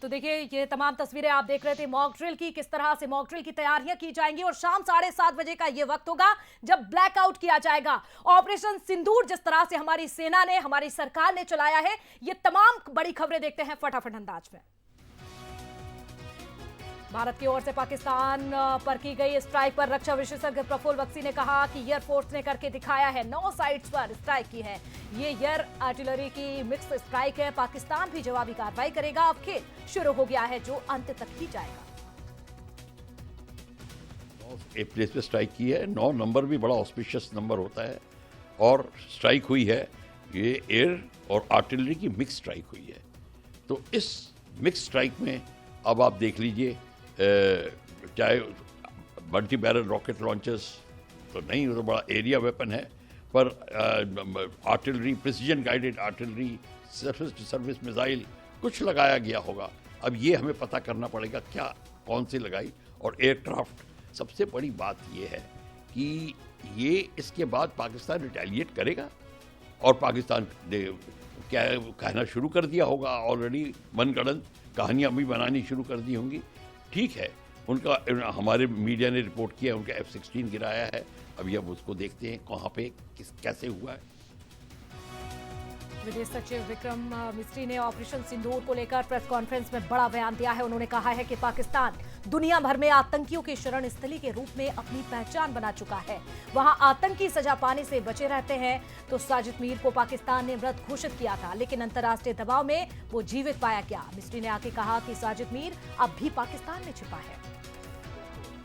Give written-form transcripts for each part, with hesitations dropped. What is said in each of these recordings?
तो देखिए, ये तमाम तस्वीरें आप देख रहे थे मॉक ड्रिल की, किस तरह से मॉक ड्रिल की तैयारियां की जाएंगी और शाम 7:30 बजे का ये वक्त होगा जब ब्लैकआउट किया जाएगा। ऑपरेशन सिंदूर जिस तरह से हमारी सेना ने, हमारी सरकार ने चलाया है, ये तमाम बड़ी खबरें देखते हैं फटाफट अंदाज में। भारत की ओर से पाकिस्तान पर की गई स्ट्राइक पर रक्षा विशेषज्ञ प्रफुल्ल बख्शी ने कहा कि एयरफोर्स ने करके दिखाया है, 9 साइट्स पर स्ट्राइक की है। ये एयर आर्टिलरी की मिक्स स्ट्राइक है। पाकिस्तान भी जवाबी कार्रवाई करेगा। अब खेल शुरू हो गया है जो अंत तक ही जाएगा। एक प्लेस पे स्ट्राइक की है। 9 नंबर भी बड़ा ऑस्पिशियस नंबर होता है और स्ट्राइक हुई है। ये एयर और आर्टिलरी की मिक्स स्ट्राइक हुई है। तो इस मिक्स स्ट्राइक में अब आप देख लीजिए, चाहे मल्टी बैरल रॉकेट लॉन्चर्स तो नहीं, वो तो बड़ा एरिया वेपन है, पर artillery, precision guided artillery, surface to service missile कुछ लगाया गया होगा। अब ये हमें पता करना पड़ेगा क्या कौन सी लगाई। और एयरक्राफ्ट, सबसे बड़ी बात ये है कि ये इसके बाद पाकिस्तान रिटेलिएट करेगा और पाकिस्तान ने क्या कहना शुरू कर दिया होगा। ऑलरेडी मनगढ़ंत कहानियाँ भी बनानी शुरू कर दी होंगी। ठीक है, उनका, हमारे मीडिया ने रिपोर्ट किया उनका F-16 गिराया है। अभी अब उसको देखते हैं कहाँ पे कैसे हुआ है। विदेश सचिव विक्रम मिस्री ने ऑपरेशन सिंदूर को लेकर प्रेस कॉन्फ्रेंस में बड़ा बयान दिया है। उन्होंने कहा है कि पाकिस्तान दुनिया भर में आतंकियों की शरण स्थली के रूप में अपनी पहचान बना चुका है। वहां आतंकी सजा पाने से बचे रहते हैं। तो साजिद मीर को पाकिस्तान ने मृत घोषित किया था, लेकिन अंतर्राष्ट्रीय दबाव में वो जीवित पाया गया। मिस्री ने आगे कहा कि साजिद मीर अब भी पाकिस्तान में छिपा है।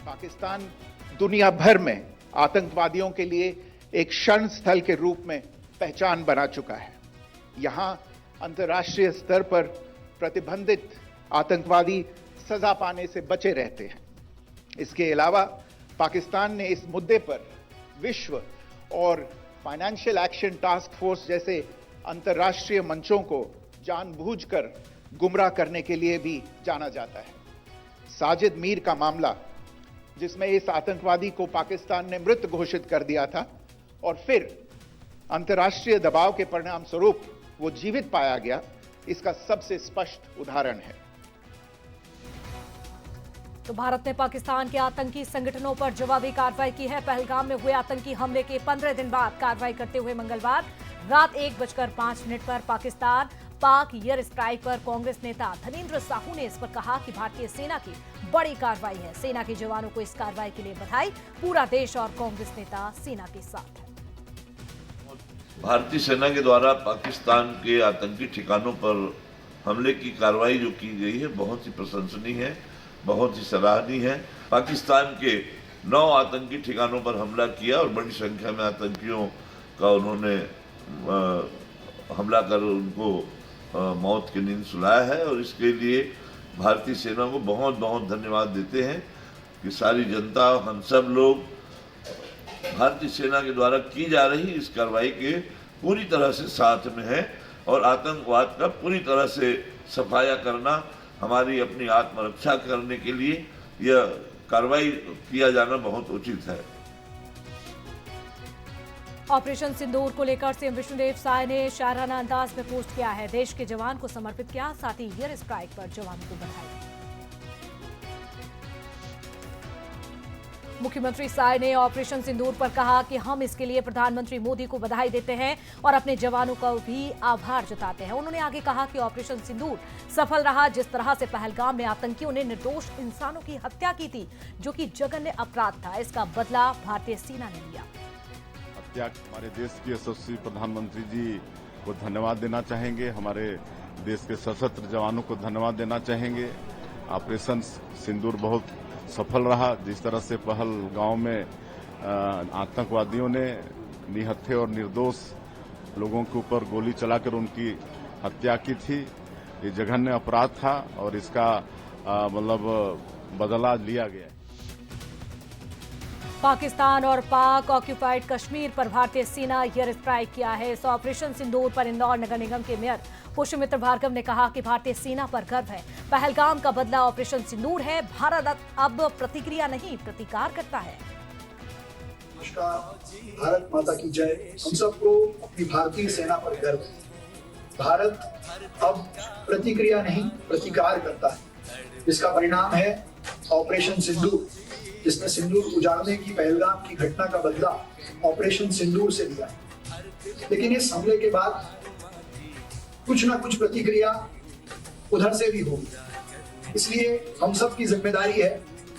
पाकिस्तान दुनिया भर में आतंकवादियों के लिए एक शरण स्थल के रूप में पहचान बना चुका है। यहां अंतर्राष्ट्रीय स्तर पर प्रतिबंधित आतंकवादी सजा पाने से बचे रहते हैं। इसके अलावा पाकिस्तान ने इस मुद्दे पर विश्व और फाइनेंशियल एक्शन टास्क फोर्स जैसे अंतर्राष्ट्रीय मंचों को जानबूझकर गुमराह करने के लिए भी जाना जाता है। साजिद मीर का मामला, जिसमें इस आतंकवादी को पाकिस्तान ने मृत घोषित कर दिया था और फिर अंतर्राष्ट्रीय दबाव के परिणाम स्वरूप वो जीवित पाया गया, इसका सबसे स्पष्ट उदाहरण है। तो भारत ने पाकिस्तान के आतंकी संगठनों पर जवाबी कार्रवाई की है। पहलगाम में हुए आतंकी हमले के 15 दिन बाद कार्रवाई करते हुए मंगलवार रात 1:05 पर पाकिस्तान पाक एयर स्ट्राइक पर कांग्रेस नेता धनेंद्र साहू ने इस पर कहा कि भारतीय सेना की बड़ी कार्रवाई है। सेना के जवानों को इस कार्रवाई के लिए बधाई। पूरा देश और कांग्रेस नेता सेना के साथ है। भारतीय सेना के द्वारा पाकिस्तान के आतंकी ठिकानों पर हमले की कार्रवाई जो की गई है बहुत ही प्रशंसनीय है, बहुत ही सराहनीय है। पाकिस्तान के 9 आतंकी ठिकानों पर हमला किया और बड़ी संख्या में आतंकियों का उन्होंने हमला कर उनको मौत की नींद सुलाया है। और इसके लिए भारतीय सेना को बहुत बहुत धन्यवाद देते हैं कि सारी जनता, हम सब लोग भारतीय सेना के द्वारा की जा रही इस कार्रवाई के पूरी तरह से साथ में है। और आतंकवाद का पूरी तरह से सफाया करना, हमारी अपनी आत्मरक्षा करने के लिए यह कार्रवाई किया जाना बहुत उचित है। ऑपरेशन सिंदूर को लेकर सीएम विष्णुदेव साय ने शायराना अंदाज में पोस्ट किया है। देश के जवान को समर्पित किया, साथ ही एयर स्ट्राइक पर जवानों को बधाई। मुख्यमंत्री साय ने ऑपरेशन सिंदूर पर कहा कि हम इसके लिए प्रधानमंत्री मोदी को बधाई देते हैं और अपने जवानों का भी आभार जताते हैं। उन्होंने आगे कहा कि ऑपरेशन सिंदूर सफल रहा। जिस तरह से पहलगाम में आतंकियों ने निर्दोष इंसानों की हत्या की थी, जो कि जघन्य अपराध था, इसका बदला भारतीय सेना ने लिया। हमारे देश के यशस्वी प्रधानमंत्री जी को धन्यवाद देना चाहेंगे। हमारे देश के सशस्त्र जवानों को धन्यवाद देना चाहेंगे। ऑपरेशन सिंदूर बहुत सफल रहा। जिस तरह से पहलगाम में आतंकवादियों ने निहत्थे और निर्दोष लोगों के ऊपर गोली चलाकर उनकी हत्या की थी, ये जघन्य अपराध था और इसका बदला लिया गया। पाकिस्तान और पाक ऑक्यूपाइड कश्मीर पर भारतीय सेना एयर स्ट्राइक किया है। इस ऑपरेशन सिंदूर पर इंदौर नगर निगम के मेयर पुष्यमित्र भार्गव ने कहा कि भारतीय सेना पर गर्व है। पहलगाम का बदला ऑपरेशन सिंदूर है। भारत अब प्रतिक्रिया नहीं, प्रतिकार करता है। नमस्कार, भारत माता की जय। हम सबको अपनी भारतीय सेना पर गर्व है। भारत अब प्रतिक्रिया नहीं प्रतिकार करता है। इसका परिणाम है ऑपरेशन सिंदूर, जिसने सिंदूर उजाड़ने की पहलगाम की घटना का बदला ऑपरेशन सिंदूर से लिया। लेकिन इस हमले के बाद कुछ ना कुछ प्रतिक्रिया उधर से भी होगी। इसलिए हम सब की जिम्मेदारी है,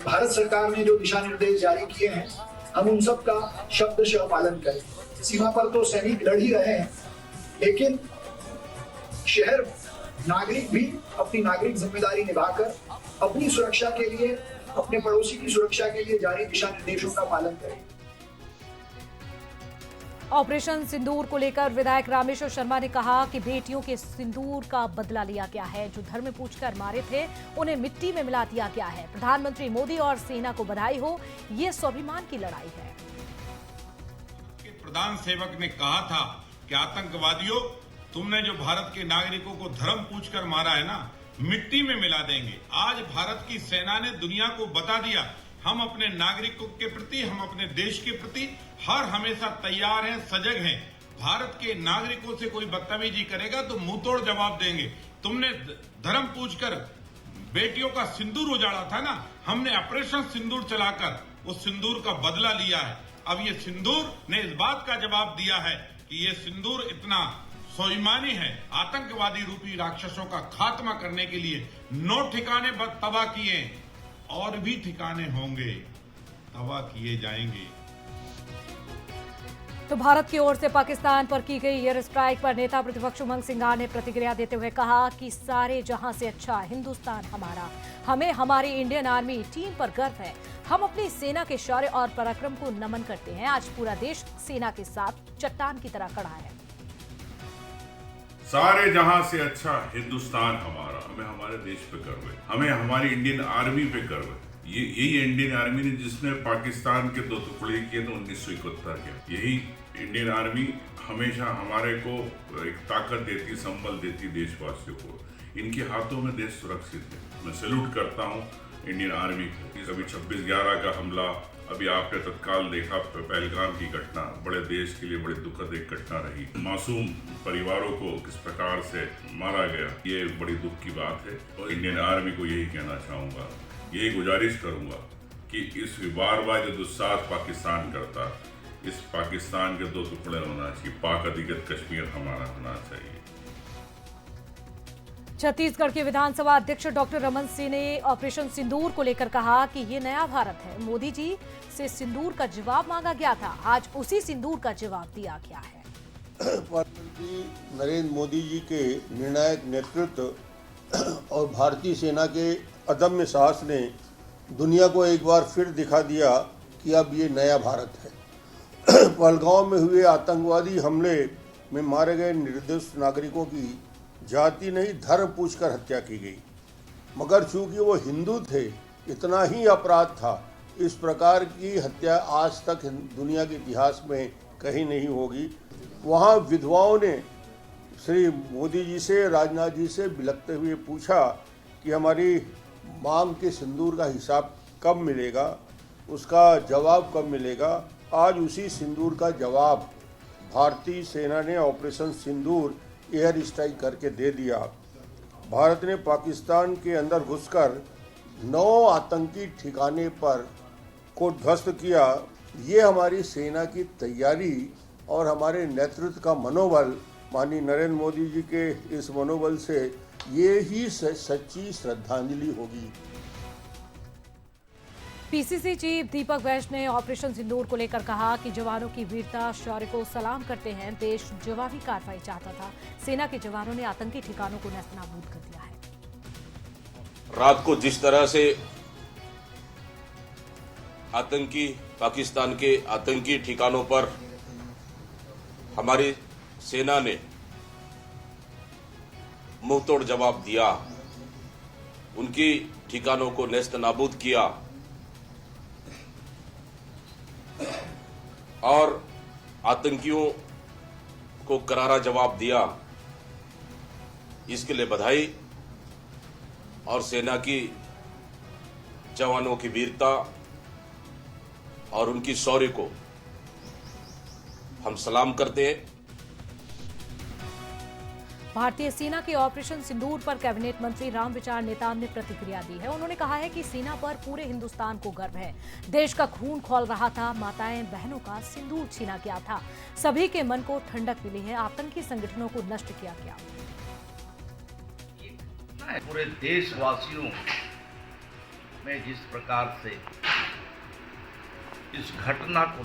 भारत सरकार ने जो दिशा निर्देश जारी किए हैं हम उन सब का शब्दशः पालन करें। सीमा पर तो सैनिक लड़ ही रहे हैं, लेकिन शहर नागरिक भी अपनी नागरिक जिम्मेदारी निभाकर अपनी सुरक्षा के लिए, अपने पड़ोसी की सुरक्षा के लिए जारी दिशा निर्देशों का पालन करें। ऑपरेशन सिंदूर को लेकर विधायक रामेश्वर शर्मा ने कहा कि बेटियों के सिंदूर का बदला लिया गया है। जो धर्म पूछकर मारे थे उन्हें मिट्टी में मिला दिया गया है। प्रधानमंत्री मोदी और सेना को बधाई हो, ये स्वाभिमान की लड़ाई है। प्रधान सेवक ने कहा था कि आतंकवादियों, तुमने जो भारत के नागरिकों को धर्म पूछकर मारा है ना, मिट्टी में मिला देंगे। आज भारत की सेना ने दुनिया को बता दिया, हम अपने नागरिकों के प्रति, हम अपने देश के प्रति हर हमेशा तैयार हैं, सजग हैं। भारत के नागरिकों से कोई बदतमीजी करेगा तो मुंह तोड़ जवाब देंगे। तुमने धर्म पूछकर बेटियों का सिंदूर उजाड़ा था ना, हमने ऑपरेशन सिंदूर चलाकर उस सिंदूर का बदला लिया है। अब ये सिंदूर ने इस बात का जवाब दिया है कि ये सिंदूर इतना स्वाभिमानी है। आतंकवादी रूपी राक्षसों का खात्मा करने के लिए 9 ठिकाने तबाह किए, और भी ठिकाने होंगे, तबाह किए जाएंगे। तो भारत की ओर से पाकिस्तान पर की गई एयर स्ट्राइक पर नेता प्रतिपक्ष उमंग सिंघार ने प्रतिक्रिया देते हुए कहा कि सारे जहां से अच्छा हिंदुस्तान हमारा, हमें हमारी इंडियन आर्मी टीम पर गर्व है। हम अपनी सेना के शौर्य और पराक्रम को नमन करते हैं। आज पूरा देश सेना के साथ चट्टान की तरह खड़ा है। सारे जहां से अच्छा हिंदुस्तान हमारा, हमें हमारे देश पे गर्व है, हमें हमारी इंडियन आर्मी पे गर्व है। यही इंडियन आर्मी ने जिसने पाकिस्तान के 2 टुकड़े किए थे 1971 के। यही इंडियन आर्मी हमेशा हमारे को एक ताकत देती, संबल देती देशवासियों को। इनके हाथों में देश सुरक्षित है। मैं सैल्यूट करता हूँ इंडियन आर्मी को। अभी 26/11 का हमला, अभी आपने तत्काल देखा पहलगाम की घटना, बड़े देश के लिए बड़े दुखद एक घटना रही। मासूम परिवारों को किस प्रकार से मारा गया, ये बड़ी दुख की बात है। और इंडियन आर्मी को यही कहना चाहूँगा, यही गुजारिश करूँगा कि इस बार जो दुस्साहस पाकिस्तान करता, इस पाकिस्तान के 2 टुकड़े होना चाहिए। पाक अधिकृत कश्मीर हमारा होना चाहिए। छत्तीसगढ़ के विधानसभा अध्यक्ष डॉक्टर रमन सिंह ने ऑपरेशन सिंदूर को लेकर कहा कि ये नया भारत है। मोदी जी से सिंदूर का जवाब मांगा गया था, आज उसी सिंदूर का जवाब दिया गया है। प्रधानमंत्री नरेंद्र मोदी जी के निर्णायक नेतृत्व और भारतीय सेना के अदम्य साहस ने दुनिया को एक बार फिर दिखा दिया कि अब ये नया भारत है। पहलगाम में हुए आतंकवादी हमले में मारे गए निर्दोष नागरिकों की जाति नहीं धर्म पूछकर हत्या की गई, मगर चूंकि वो हिंदू थे इतना ही अपराध था। इस प्रकार की हत्या आज तक दुनिया के इतिहास में कहीं नहीं होगी। वहाँ विधवाओं ने श्री मोदी जी से, राजनाथ जी से बिलखते हुए पूछा कि हमारी मांग के सिंदूर का हिसाब कब मिलेगा, उसका जवाब कब मिलेगा। आज उसी सिंदूर का जवाब भारतीय सेना ने ऑपरेशन सिंदूर एयर स्ट्राइक करके दे दिया। भारत ने पाकिस्तान के अंदर घुसकर 9 आतंकी ठिकाने पर को ध्वस्त किया। ये हमारी सेना की तैयारी और हमारे नेतृत्व का मनोबल, माननीय नरेंद्र मोदी जी के इस मनोबल से ये ही सच्ची श्रद्धांजलि होगी। पीसीसी चीफ दीपक वैश्य ने ऑपरेशन सिंदूर को लेकर कहा कि जवानों की वीरता शौर्य को सलाम करते हैं। देश जवाबी कार्रवाई चाहता था, सेना के जवानों ने आतंकी ठिकानों को नेस्तनाबूद कर दिया है। रात को जिस तरह से आतंकी, पाकिस्तान के आतंकी ठिकानों पर हमारी सेना ने मुंहतोड़ जवाब दिया, उनकी ठिकानों को नेस्तनाबूद किया और आतंकियों को करारा जवाब दिया, इसके लिए बधाई। और सेना की जवानों की वीरता और उनकी शौर्य को हम सलाम करते हैं। भारतीय सेना के ऑपरेशन सिंदूर पर कैबिनेट मंत्री रामविचार नेताम ने प्रतिक्रिया दी है। उन्होंने कहा है कि सेना पर पूरे हिंदुस्तान को गर्व है। देश का खून खौल रहा था, माताएं बहनों का सिंदूर छीना गया था, सभी के मन को ठंडक मिली है, आतंकी संगठनों को नष्ट किया गया। पूरे देशवासियों में जिस प्रकार से इस घटना को